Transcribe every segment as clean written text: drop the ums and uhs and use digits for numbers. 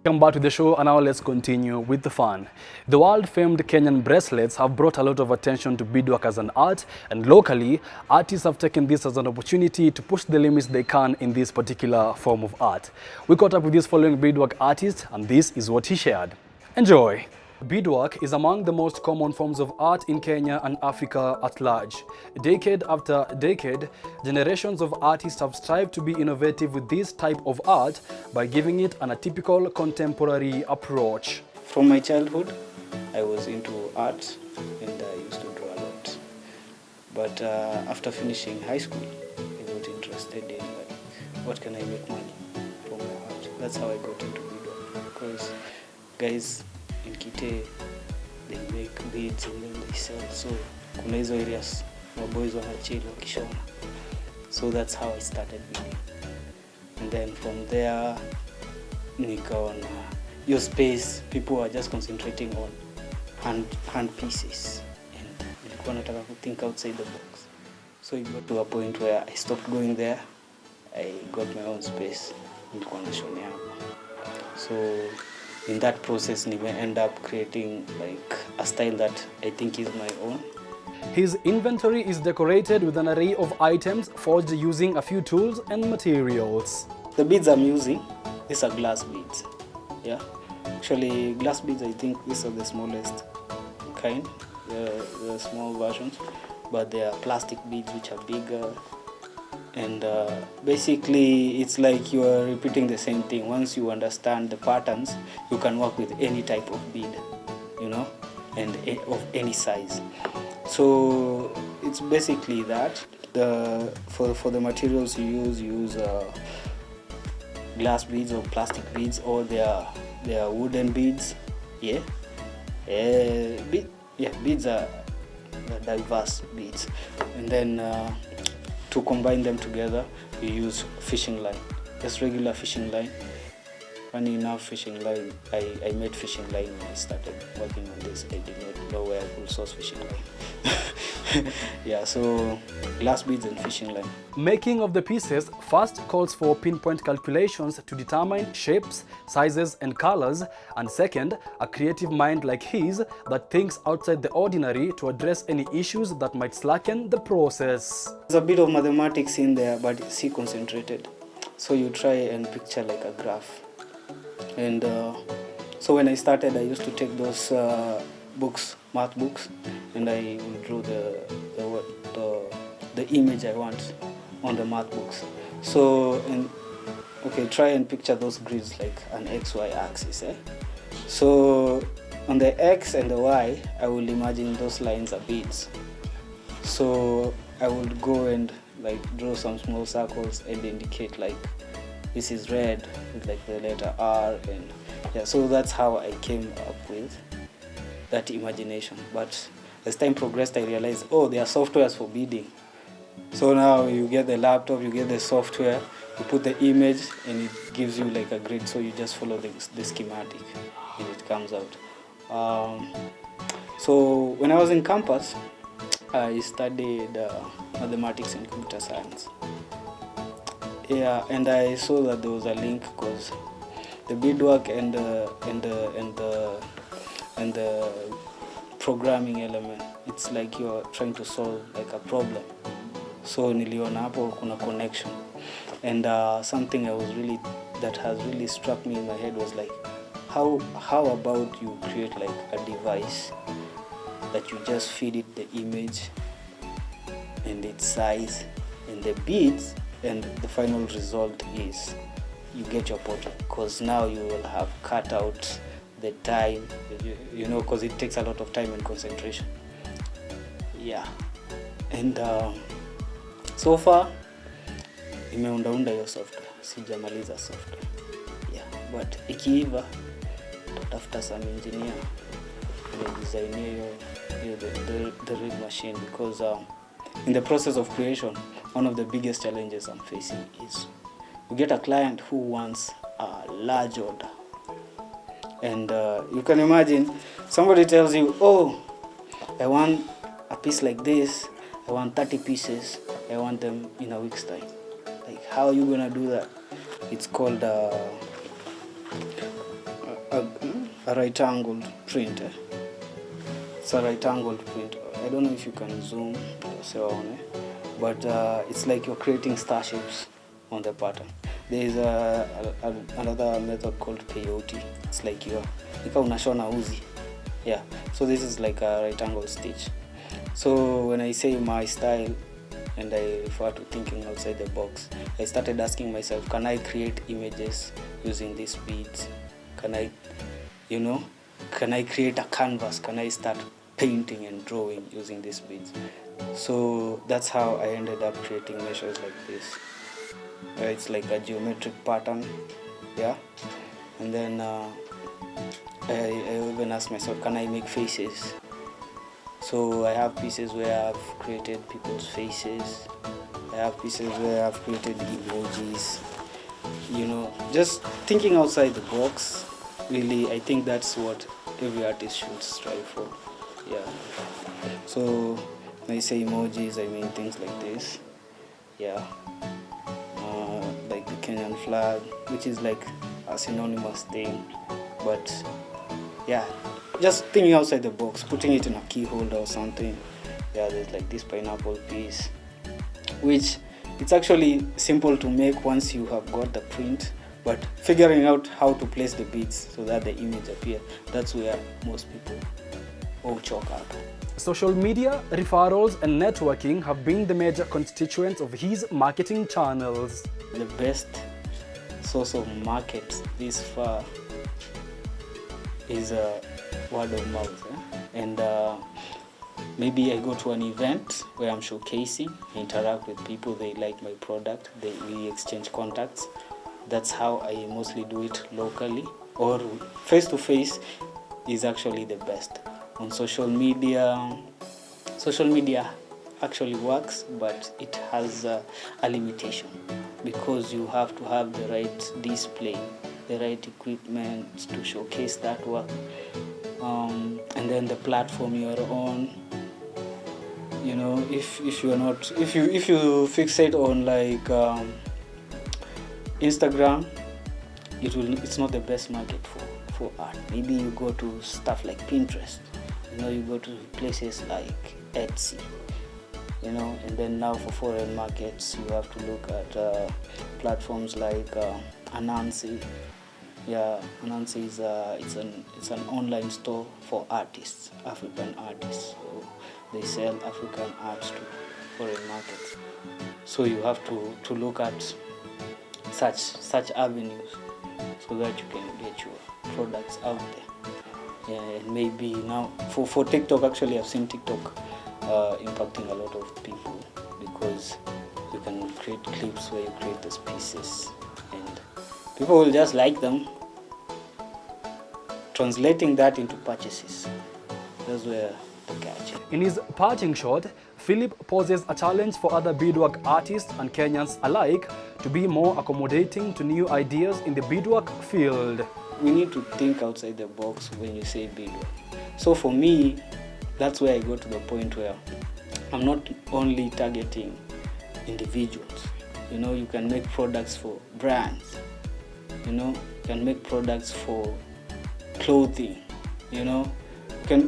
Welcome back to the show, and now let's continue with the fun. The world-famed Kenyan bracelets have brought a lot of attention to beadwork as an art, and locally, artists have taken this as an opportunity to push the limits they can in this particular form of art. We caught up with this following beadwork artist, and this is what he shared. Enjoy! Beadwork is among the most common forms of art in Kenya and Africa at large. Decade after decade, generations of artists have strived to be innovative with this type of art by giving it an atypical contemporary approach. From my childhood, I was into art and I used to draw a lot. But after finishing high school, I got interested in what can I make money from my art. That's how I got into beadwork. Because guys in Kite, they make beads and then they sell. So kuna hizo areas my boys wanachill wakishona. So that's how I started beading. And then from there, nikaona your space, people are just concentrating on hand pieces, and nilikuwa nataka to think outside the box. So it got to a point where I stopped going there. I got my own space. Nilikuwa nashonea hapa. So in that process, I end up creating like a style that I think is my own. His inventory is decorated with an array of items forged using a few tools and materials. The beads I'm using, these are glass beads. Yeah, actually glass beads, I think these are the smallest kind, the small versions, but there are plastic beads which are bigger. And basically it's like you are repeating the same thing. Once you understand the patterns, you can work with any type of bead, you know, and of any size. So it's basically that. For the materials you use glass beads or plastic beads, or they are wooden beads. Beads are diverse beads. And then to combine them together, you use fishing line, just regular fishing line. Funny enough, fishing line, I made fishing line when I started working on this. I did not know where I could source fishing line. Yeah, so glass beads and fishing line. Making of the pieces first calls for pinpoint calculations to determine shapes, sizes, and colors, and second, a creative mind like his that thinks outside the ordinary to address any issues that might slacken the process. There's a bit of mathematics in there, but it's concentrated. So you try and picture like a graph. And so when I started, I used to take those books, math books, and I would draw the image I want on the math books. So, try and picture those grids like an XY axis. So on the X and the Y, I will imagine those lines are beads. So I would go and like draw some small circles and indicate like this is red with like the letter R, and yeah, so that's how I came up with that imagination. But as time progressed, I realized, oh, there are softwares for beading. So now you get the laptop, you get the software, you put the image, and it gives you like a grid. So you just follow the schematic, and it comes out. So when I was in campus, I studied mathematics and computer science. Yeah, and I saw that there was a link because the beadwork and the programming element, it's like you're trying to solve like a problem. So niliona hapo kuna connection, and something that has really struck me in my head was like, how about you create like a device that you just feed it the image and its size and the beads, and the final result is you get your portrait, because now you will have cut out the time, you know, because it takes a lot of time and concentration. Yeah, and so far nimeundaunda hiyo software, sijamaliza software. Yeah, but ikiiva tutafuta some engineer to design the rig machine, because in the process of creation, one of the biggest challenges I'm facing is you get a client who wants a large order. And you can imagine somebody tells you, oh, I want a piece like this, I want 30 pieces, I want them in a week's time. Like, how are you going to do that? It's called a right-angled print. It's a right-angled print. I don't know if you can zoom, but it's like you're creating star shapes on the pattern. There is another method called peyote. It's like you're unashona uzi. Yeah. So this is like a right-angle stitch. So when I say my style, and I refer to thinking outside the box, I started asking myself, can I create images using these beads? Can I create a canvas? Can I start painting and drawing using these beads? So that's how I ended up creating measures like this. It's like a geometric pattern, yeah. And then I even asked myself, can I make faces? So I have pieces where I've created people's faces. I have pieces where I've created emojis. Just thinking outside the box. Really, I think that's what every artist should strive for. Yeah. So when I say emojis, I mean things like this. Yeah. Like the Kenyan flag, which is like a synonymous thing. But yeah, just thinking outside the box, putting it in a key holder or something. Yeah, there's like this pineapple piece, which it's actually simple to make once you have got the print, but figuring out how to place the beads so that the image appears, that's where most people choke up. Social media, referrals and networking have been the major constituents of his marketing channels. The best source of market this far is word of mouth. And maybe I go to an event where I'm showcasing, interact with people, they like my product, we exchange contacts. That's how I mostly do it locally, or face-to-face is actually the best. On social media actually works, but it has a limitation, because you have to have the right display, the right equipment to showcase that work, and then the platform you're on. If you fixate on like Instagram, it's not the best market for art. Maybe you go to stuff like Pinterest, you go to places like Etsy, and then now for foreign markets you have to look at platforms like Anansi. Yeah, Anansi is it's an online store for artists, African artists. So they sell African arts to foreign markets. So you have to look at such avenues so that you can get your products out there. Yeah, and maybe now for TikTok, actually I've seen TikTok impacting a lot of people, because you can create clips where you create these pieces and people will just like them. Translating that into purchases, that's where the catch. In his parting shot, Philip poses a challenge for other beadwork artists and Kenyans alike to be more accommodating to new ideas in the beadwork field. We need to think outside the box when you say beadwork. So for me, that's where I go to the point where I'm not only targeting individuals. You can make products for brands. You can make products for clothing. You can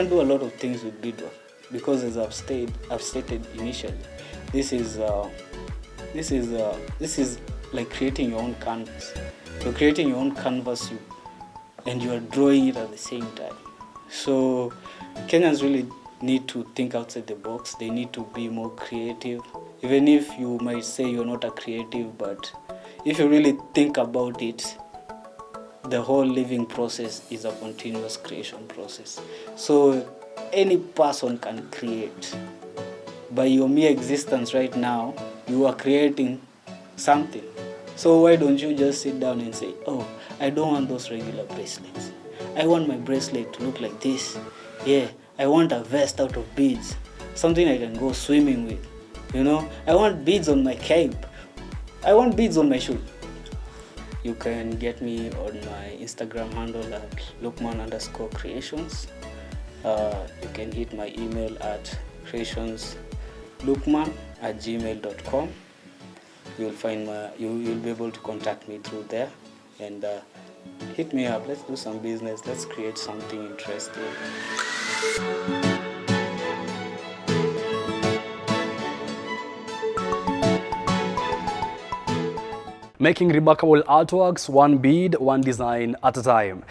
do a lot of things with beadwork, because as I've stated initially, this is like creating your own canvas. You're creating your own canvas, and you are drawing it at the same time. So Kenyans really need to think outside the box. They need to be more creative, even if you might say you're not a creative, but if you really think about it, the whole living process is a continuous creation process. So any person can create. By your mere existence right now, you are creating something. So why don't you just sit down and say, oh, I don't want those regular bracelets. I want my bracelet to look like this. Yeah, I want a vest out of beads, something I can go swimming with. I want beads on my cape. I want beads on my shoe. You can get me on my Instagram handle at Lukman_creations. You can hit my email at creationslukman@gmail.com. You'll be able to contact me through there, and hit me up. Let's do some business. Let's create something interesting. Making remarkable artworks, one bead, one design at a time.